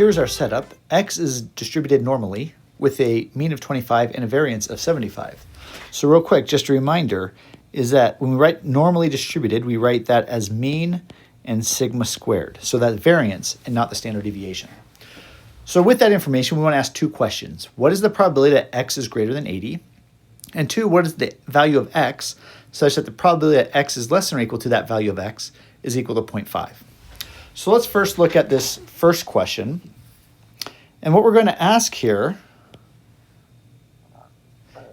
here's our setup. X is distributed normally with a mean of 25 and a variance of 75. So real quick, just a reminder is that when we write normally distributed, we write that as mean and sigma squared. So that's variance and not the standard deviation. So with that information, we want to ask two questions. What is the probability that X is greater than 80? And two, what is the value of X such that the probability that X is less than or equal to that value of X is equal to 0.5? So let's first look at this first question. And what we're going to ask here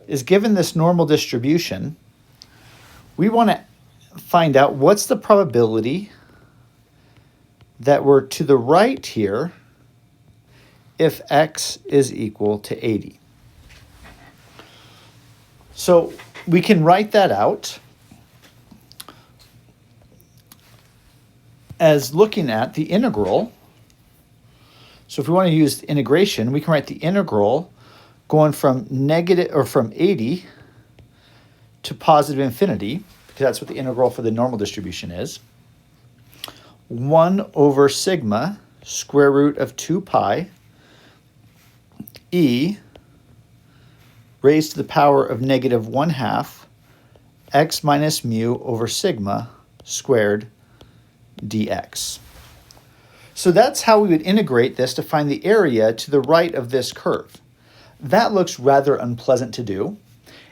is, given this normal distribution, we want to find out what's the probability that we're to the right here if X is equal to 80. So we can write that out as looking at the integral. So if we want to use integration, we can write the integral going from negative or from 80 to positive infinity, because that's what the integral for the normal distribution is. 1 over sigma square root of 2 pi e raised to the power of negative 1/2 x minus mu over sigma squared dx. So that's how we would integrate this to find the area to the right of this curve. That looks rather unpleasant to do.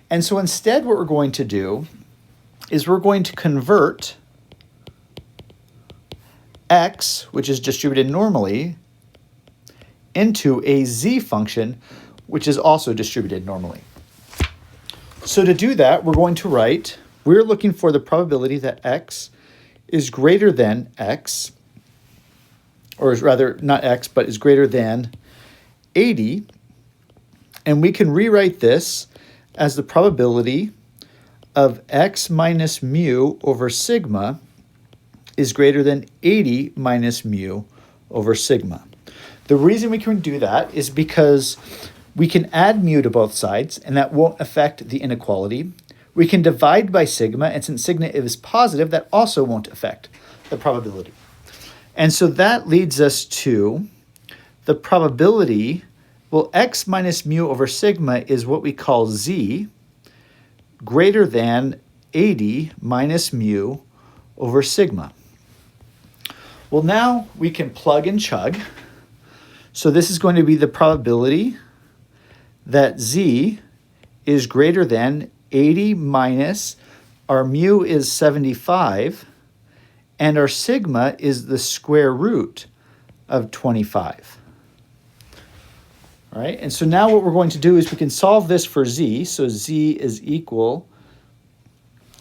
And so instead what we're going to do is we're going to convert x, which is distributed normally, into a z function, which is also distributed normally. So to do that, we're going to write, we're looking for the probability that x is greater than x, or is rather not x, but is greater than 80. And we can rewrite this as the probability of x minus mu over sigma is greater than 80 minus mu over sigma. The reason we can do that is because we can add mu to both sides, and that won't affect the inequality. We can divide by sigma, and since sigma is positive, that also won't affect the probability. And so that leads us to the probability, well, x minus mu over sigma is what we call z, greater than 80 minus mu over sigma. Well, now we can plug and chug. So this is going to be the probability that z is greater than 80 minus, our mu is 75, and our sigma is the square root of 25. All right, and so now what we're going to do is we can solve this for z. So z is equal,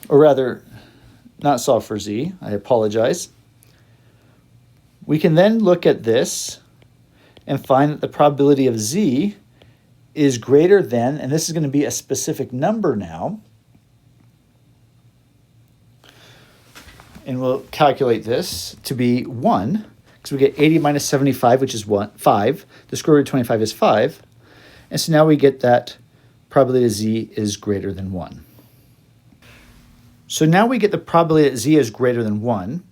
or rather, not solve for z, I apologize. We can then look at this and find that the probability of z is greater than, and this is going to be a specific number now, and we'll calculate this to be 1, because we get 80 minus 75, which is 5. The square root of 25 is 5. And so now we get that probability of z is greater than 1. So now we get the probability that z is greater than 1.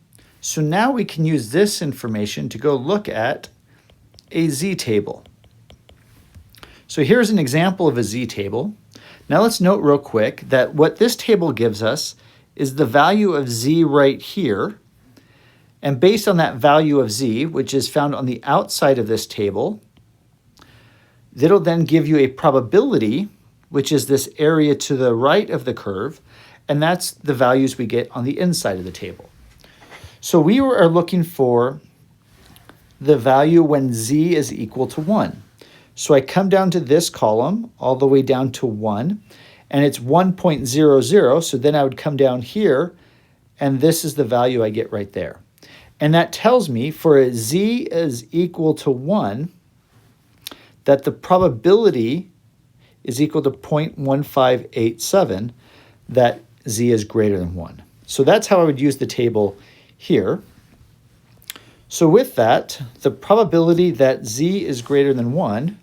So now we can use this information to go look at a z-table. So here's an example of a z-table. Now let's note real quick that what this table gives us is the value of z right here. And based on that value of z, which is found on the outside of this table, it'll then give you a probability, which is this area to the right of the curve, and that's the values we get on the inside of the table. So we are looking for the value when z is equal to 1. So I come down to this column all the way down to 1, and it's 1.00, so then I would come down here, and this is the value I get right there. And that tells me for a z is equal to 1, that the probability is equal to 0.1587, that z is greater than 1. So that's how I would use the table here. So with that, the probability that z is greater than 1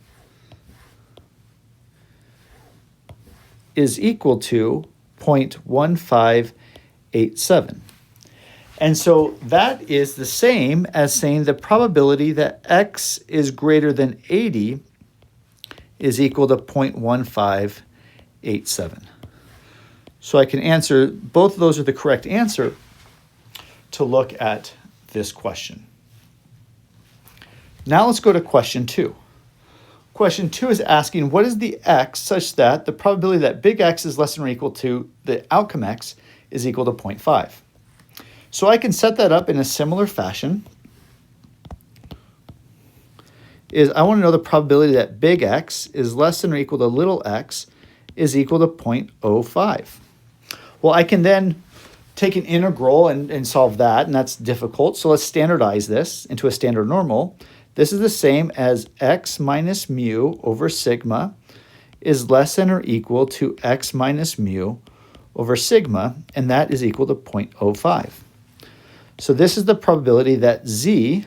is equal to 0.1587. And so that is the same as saying the probability that x is greater than 80 is equal to 0.1587. So I can answer, both of those are the correct answer to look at this question. Now let's go to question 2. Question 2 is asking, what is the x such that the probability that big X is less than or equal to the outcome x is equal to 0.5? So I can set that up in a similar fashion. I want to know the probability that big X is less than or equal to little x is equal to 0.05. Well, I can then take an integral and solve that, and that's difficult. So let's standardize this into a standard normal. This is the same as x minus mu over sigma is less than or equal to x minus mu over sigma, and that is equal to 0.05. So this is the probability that z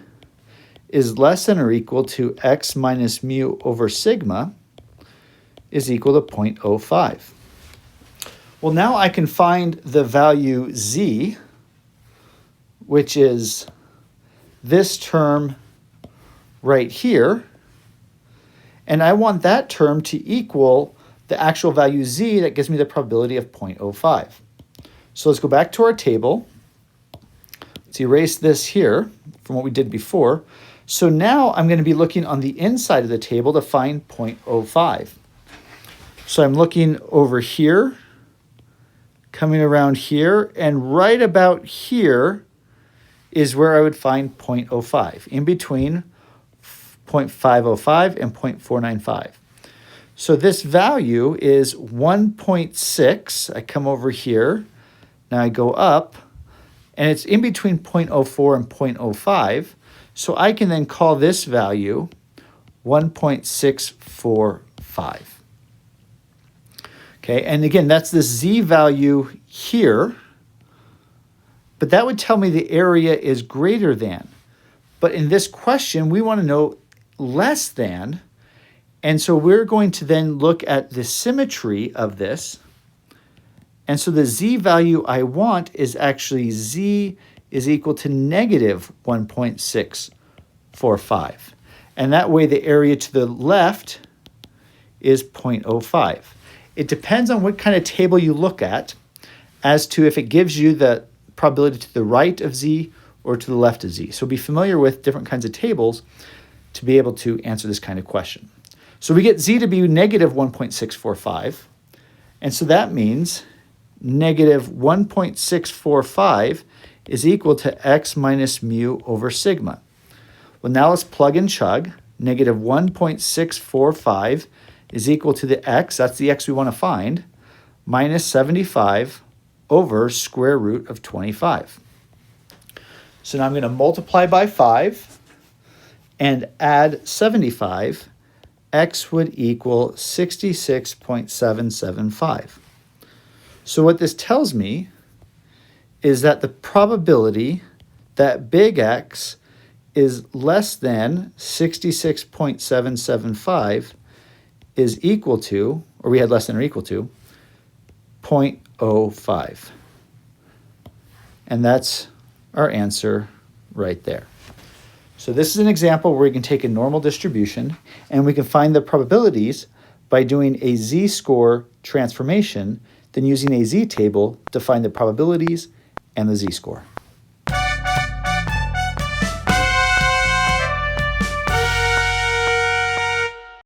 is less than or equal to x minus mu over sigma is equal to 0.05. Well, now I can find the value z, which is this term right here, and I want that term to equal the actual value z that gives me the probability of 0.05. So let's go back to our table. Let's erase this here from what we did before. So now I'm going to be looking on the inside of the table to find 0.05. So I'm looking over here, coming around here, and right about here is where I would find 0.05, in between 0.505 and 0.495. So this value is 1.6. I come over here, now I go up, and it's in between 0.04 and 0.05. So I can then call this value 1.645. Okay, and again, that's the z value here, but that would tell me the area is greater than. But in this question, we want to know less than, and so we're going to then look at the symmetry of this. And so the z value I want is actually z is equal to negative 1.645. And that way the area to the left is 0.05. It depends on what kind of table you look at as to if it gives you the probability to the right of z or to the left of z. So be familiar with different kinds of tables to be able to answer this kind of question. So we get z to be negative 1.645. And so that means negative 1.645 is equal to x minus mu over sigma. Well, now let's plug and chug. Negative 1.645 is equal to the x, that's the x we want to find, minus 75 over square root of 25. So now I'm going to multiply by 5 and add 75. X would equal 66.775. So what this tells me is that the probability that big X is less than 66.775 is equal to, or we had less than or equal to, 0.05. And that's our answer right there. So this is an example where we can take a normal distribution and we can find the probabilities by doing a z-score transformation, then using a z-table to find the probabilities and the z-score.